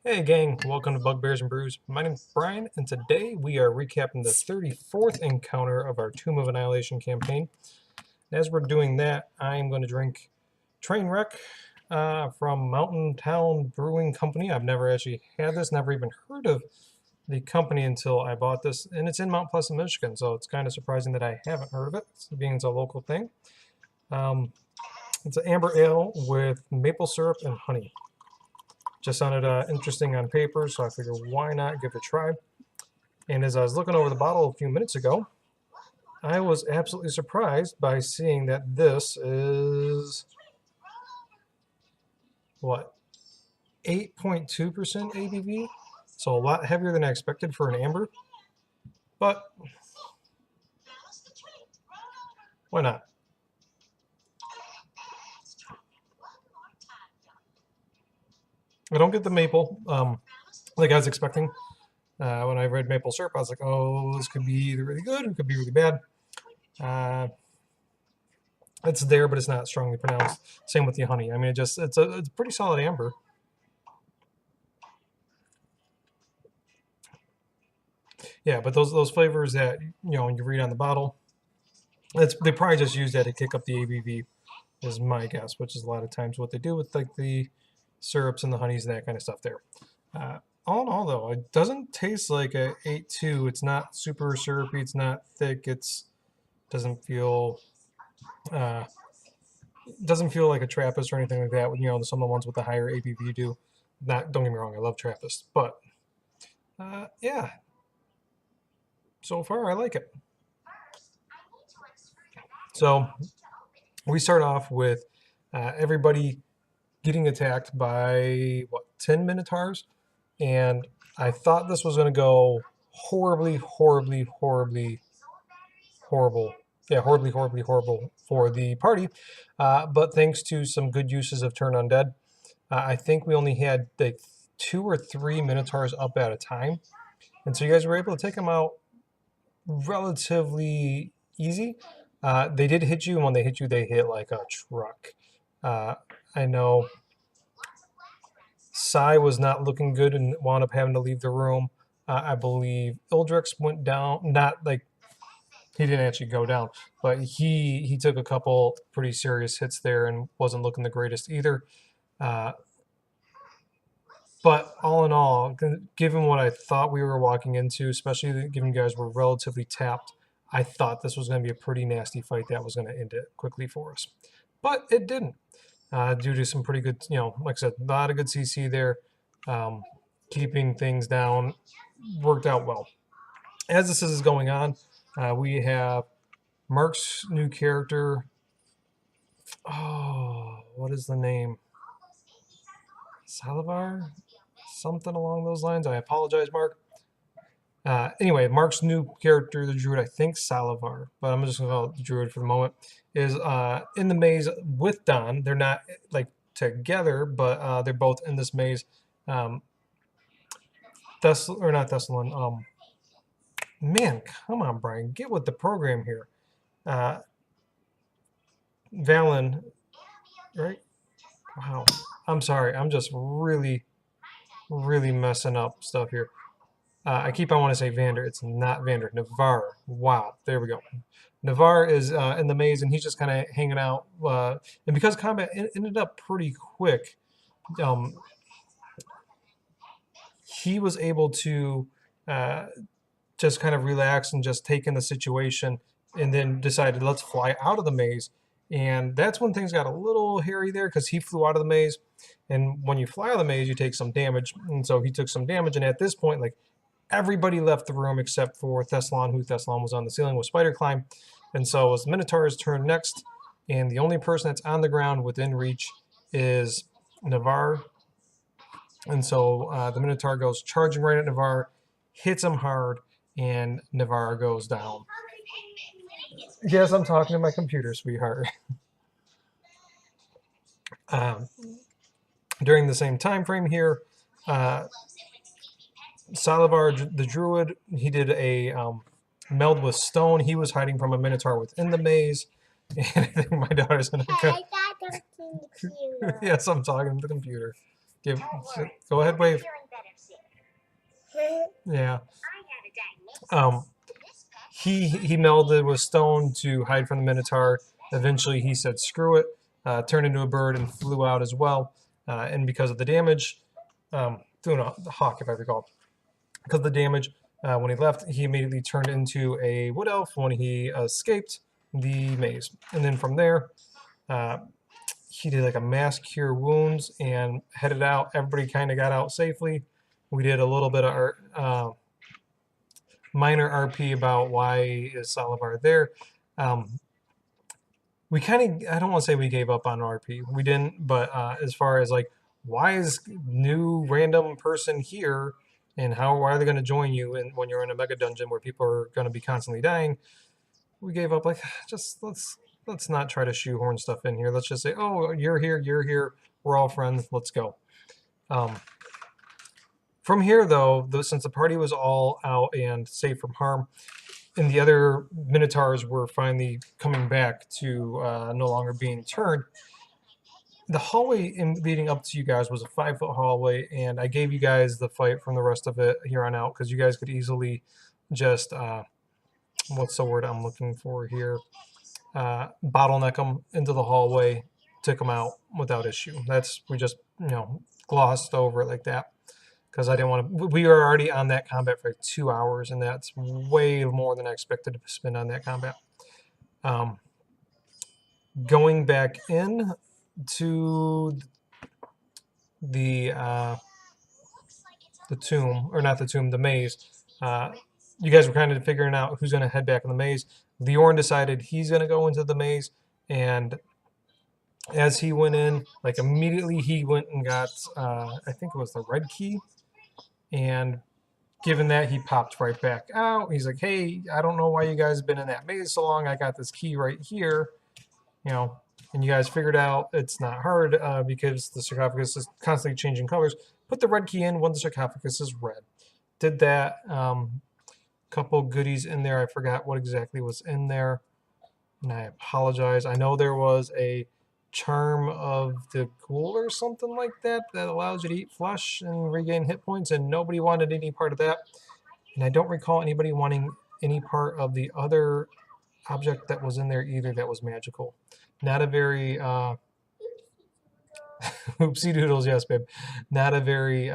Hey gang, welcome to Bugbears and Brews. My name's Brian, and today we are recapping the 34th encounter of our Tomb of Annihilation campaign. As we're doing that, I'm going to drink Trainwreck from Mountain Town Brewing Company. I've never actually had this, never even heard of the company until I bought this, and it's in Mount Pleasant, Michigan, so it's kind of surprising that I haven't heard of it, being it's a local thing. It's an amber ale with maple syrup and honey. Just sounded interesting on paper, so I figured why not give it a try. And as I was looking over the bottle a few minutes ago, I was absolutely surprised by seeing that this is, what, 8.2% ABV? So a lot heavier than I expected for an amber. But why not? I don't get the maple like I was expecting. When I read maple syrup, I was like, oh, this could be either really good or it could be really bad. It's there, but it's not strongly pronounced. Same with the honey. I mean, it's a pretty solid amber. Yeah, but those flavors that you read on the bottle, they probably just use that to kick up the ABV, is my guess. Which is a lot of times what they do with like the syrups and the honeys and that kind of stuff. There. All in all, though, it doesn't taste like a 8.2. It's not super syrupy. It's not thick. Doesn't feel uh, doesn't feel like a Trappist or anything like that. Some of the ones with the higher ABV do. Don't get me wrong, I love Trappist, but yeah. So far, I like it. So we start off with everybody getting attacked by 10 Minotaurs, and I thought this was going to go horribly, horribly, horribly, horrible. Yeah, horribly, horribly, horrible for the party. But thanks to some good uses of Turn Undead, I think we only had like 2 or 3 Minotaurs up at a time. And so you guys were able to take them out relatively easy. They did hit you, and when they hit you, they hit like a truck. I know Sai was not looking good and wound up having to leave the room. I believe Ildrix went down, not like he didn't actually go down, but he took a couple pretty serious hits there and wasn't looking the greatest either. But all in all, given what I thought we were walking into, especially given you guys were relatively tapped, I thought this was going to be a pretty nasty fight that was going to end it quickly for us. But it didn't, due to some pretty good, like I said, a lot of good CC there. Keeping things down worked out well. As this is going on, we have Mark's new character. Oh, what is the name? Salivar? Something along those lines. I apologize, Mark. Anyway, Mark's new character, the druid, I think Salivar, but I'm just going to call it the druid for the moment, is in the maze with Don. They're not like together, but they're both in this maze. Not Thessalon. Man, come on, Brian, get with the program here. Valen, right? Wow. I'm sorry. I'm just really, really messing up stuff here. I want to say Vander. It's not Vander. Navarre. Wow. There we go. Navarre is in the maze, and he's just kind of hanging out. And because combat ended up pretty quick, he was able to just kind of relax and just take in the situation, and then decided, let's fly out of the maze. And that's when things got a little hairy there, because he flew out of the maze. And when you fly out of the maze, you take some damage. And so he took some damage. And at this point, like, everybody left the room except for Thessalon, who Thessalon was on the ceiling with Spider Climb. And so it was Minotaur's turn next. And the only person that's on the ground within reach is Navarre. And so the Minotaur goes charging right at Navarre, hits him hard, and Navarre goes down. Yes, I'm talking to my computer, sweetheart. During the same time frame here, Salivar, the druid, he did a meld with stone. He was hiding from a minotaur within the maze. And I think my daughter's gonna yes, I'm talking to the computer. Go ahead, wave. Yeah. He melded with stone to hide from the Minotaur. Eventually, he said, "Screw it," turned into a bird and flew out as well. And because of the damage, doing a hawk, if I recall, because of the damage, when he left, he immediately turned into a wood elf when he escaped the maze. And then from there, uh, he did like a mass cure wounds and headed out. Everybody kind of got out safely. We did a little bit of minor RP about why is Salivar there. We kind of, I don't want to say we gave up on RP. We didn't, but as far as like, why is new random person here and why are they going to join you when you're in a mega dungeon where people are going to be constantly dying? We gave up, like, just let's not try to shoehorn stuff in here. Let's just say, oh, you're here, we're all friends, let's go. From here, though, since the party was all out and safe from harm, and the other Minotaurs were finally coming back to no longer being turned, the hallway leading up to you guys was a 5-foot hallway, and I gave you guys the fight from the rest of it here on out because you guys could easily just, what's the word I'm looking for here? Bottleneck them into the hallway, took them out without issue. We just, glossed over it like that. Because I didn't want to. We were already on that combat for like 2 hours, and that's way more than I expected to spend on that combat. Going back in to the tomb, or not the tomb, the maze. You guys were kind of figuring out who's going to head back in the maze. Leorn decided he's going to go into the maze, and as he went in, like immediately he went and got, I think it was the red key. And given that, he popped right back out. He's like, hey, I don't know why you guys have been in that maze so long. I got this key right here, and you guys figured out it's not hard because the sarcophagus is constantly changing colors. Put the red key in when the sarcophagus is red. Did that. Couple goodies in there. I forgot what exactly was in there, and I apologize. I know there was a charm of the ghoul or something like that allows you to eat flesh and regain hit points, and nobody wanted any part of that. And I don't recall anybody wanting any part of the other object that was in there either that was magical. Not a very oopsie doodles, yes babe, not a very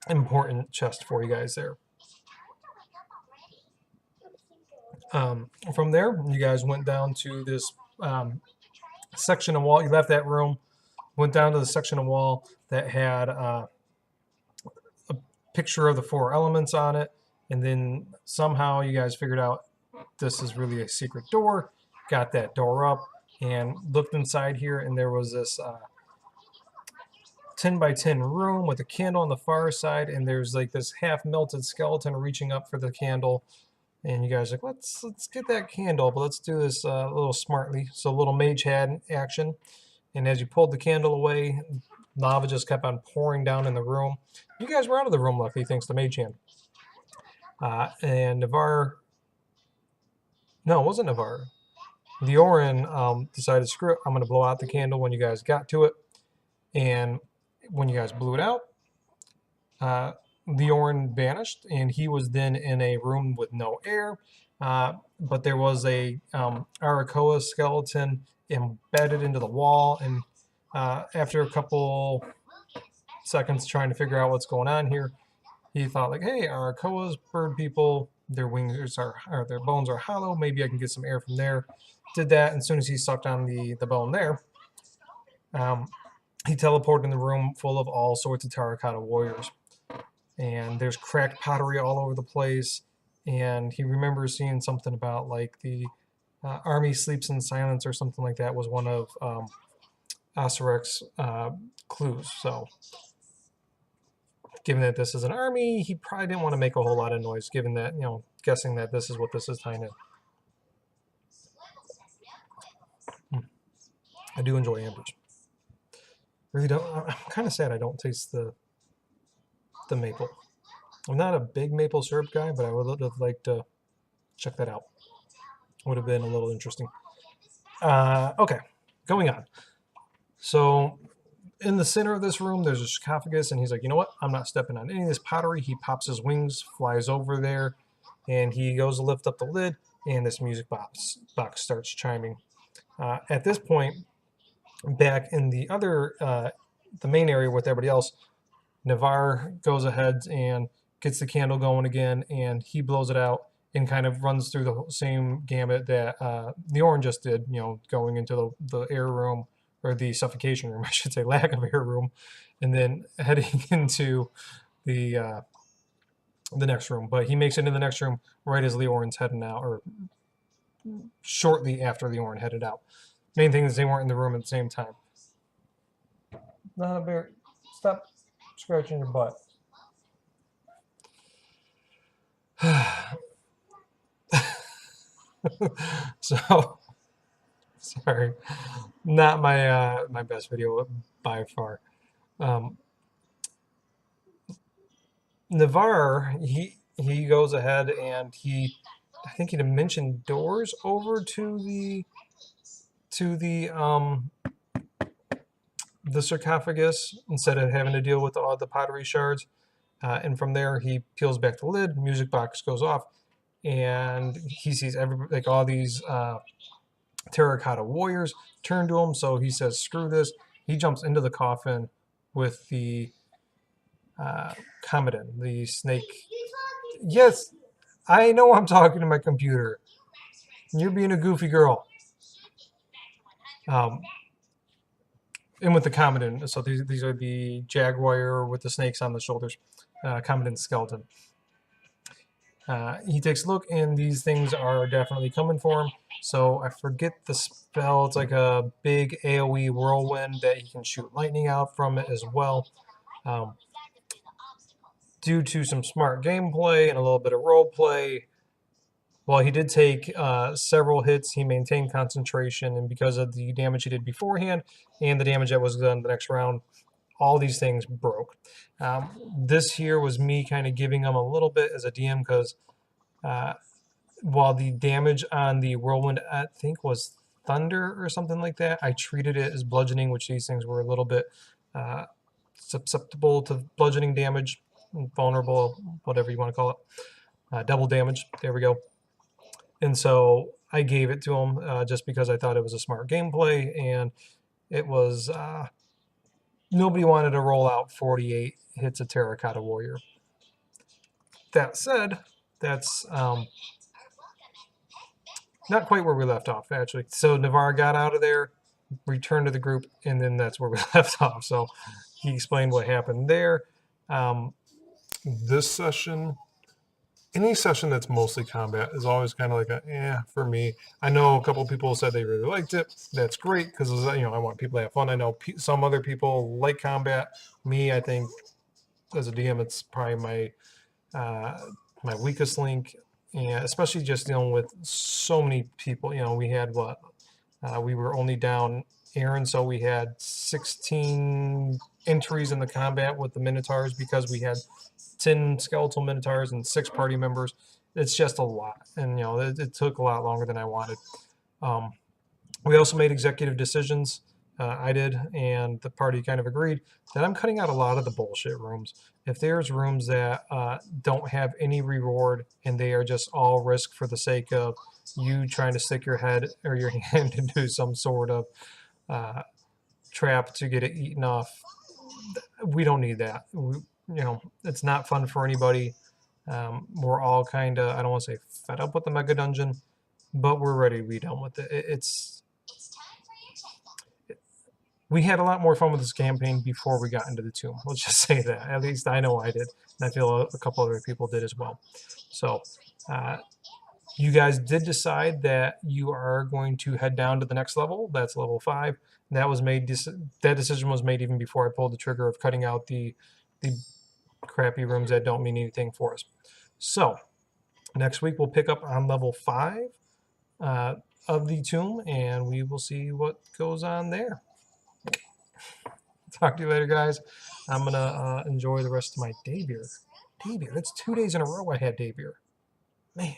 important chest for you guys there. From there, you guys went down to this section of wall. You left that room, went down to the section of wall that had a picture of the 4 elements on it, and then somehow you guys figured out this is really a secret door, got that door up, and looked inside here, and there was this 10 by 10 room with a candle on the far side, and there's like this half-melted skeleton reaching up for the candle. And you guys are like, let's get that candle, but let's do this a little smartly. So a little mage hand action. And as you pulled the candle away, lava just kept on pouring down in the room. You guys were out of the room, luckily, thanks to mage hand. And Navarre, no, it wasn't Navarre. Leorin decided, screw it, I'm going to blow out the candle when you guys got to it. And when you guys blew it out, Leorin vanished, and he was then in a room with no air, but there was a Arakoa skeleton embedded into the wall, and after a couple seconds trying to figure out what's going on here, he thought like, hey, Arakoa's bird people, their wings or their bones are hollow, maybe I can get some air from there. Did that, and as soon as he sucked on the bone there, he teleported in the room full of all sorts of terracotta warriors. And there's cracked pottery all over the place, and he remembers seeing something about like the army sleeps in silence or something like that was one of Oserek's clues. So given that this is an army, he probably didn't want to make a whole lot of noise, given that, guessing that this is what this is tying in. I do enjoy ambers. Really don't. I'm kind of sad I don't taste the maple. I'm not a big maple syrup guy, but I would have liked to check that out. Would have been a little interesting. Okay, going on. So in the center of this room, there's a sarcophagus, and he's like, you know what? I'm not stepping on any of this pottery. He pops his wings, flies over there, and he goes to lift up the lid, and this music box starts chiming. At this point, back in the other, the main area with everybody else, Navarre goes ahead and gets the candle going again, and he blows it out and kind of runs through the same gamut that the orange just did, you know, going into the air room, or the suffocation room, I should say, lack of air room, and then heading into the next room. But he makes it into the next room right as Leorin's heading out, or shortly after Leorin headed out. Main thing is they weren't in the room at the same time. Not a bear. Stop scratching your butt. So, sorry, not my my best video by far. Navarre, he goes ahead and I think he mentioned doors over to the sarcophagus instead of having to deal with all the pottery shards. And from there, he peels back the lid, music box goes off, and he sees like all these terracotta warriors turn to him. So he says, "Screw this!" He jumps into the coffin with the Commodin, the snake. Yes, I know I'm talking to my computer. You're being a goofy girl. And with the Commodin, so these are the jaguar with the snakes on the shoulders, Commodin skeleton. He takes a look, and these things are definitely coming for him. So I forget the spell. It's like a big AoE whirlwind that he can shoot lightning out from it as well. Due to some smart gameplay and a little bit of role play, while he did take several hits, he maintained concentration, and because of the damage he did beforehand and the damage that was done the next round, all these things broke. This here was me kind of giving him a little bit as a DM, because while the damage on the whirlwind, I think, was thunder or something like that, I treated it as bludgeoning, which these things were a little bit susceptible to bludgeoning damage, vulnerable, whatever you want to call it. Double damage, there we go. And so I gave it to him just because I thought it was a smart gameplay, and it was, nobody wanted to roll out 48 hits of Terracotta Warrior. That said, that's not quite where we left off, actually. So Navarre got out of there, returned to the group, and then that's where we left off. So he explained what happened there. This session, any session that's mostly combat is always kind of like for me. I know a couple people said they really liked it. That's great, because I want people to have fun. I know some other people like combat. Me, I think, as a DM, it's probably my weakest link, and especially just dealing with so many people. We had we were only down Aaron, so we had 16 entries in the combat with the Minotaurs, because we had 10 skeletal Minotaurs and 6 party members. It's just a lot, and it took a lot longer than I wanted. We also made executive decisions. I did, and the party kind of agreed that I'm cutting out a lot of the bullshit rooms. If there's rooms that don't have any reward, and they are just all risk for the sake of you trying to stick your head or your hand into some sort of trap to get it eaten off, we don't need that. It's not fun for anybody. We're all kind of, I don't want to say fed up with the mega dungeon, but we're ready to be done with it. We had a lot more fun with this campaign before we got into the tomb. Let's just say that. At least I know I did, and I feel a couple other people did as well. So you guys did decide that you are going to head down to the next level. That's level 5. That was made. That decision was made even before I pulled the trigger of cutting out the crappy rooms that don't mean anything for us. So next week we'll pick up on level 5 of the tomb, and we will see what goes on there. Talk to you later, guys. I'm gonna enjoy the rest of my day beer. Day beer. That's 2 days in a row I had day beer. Man.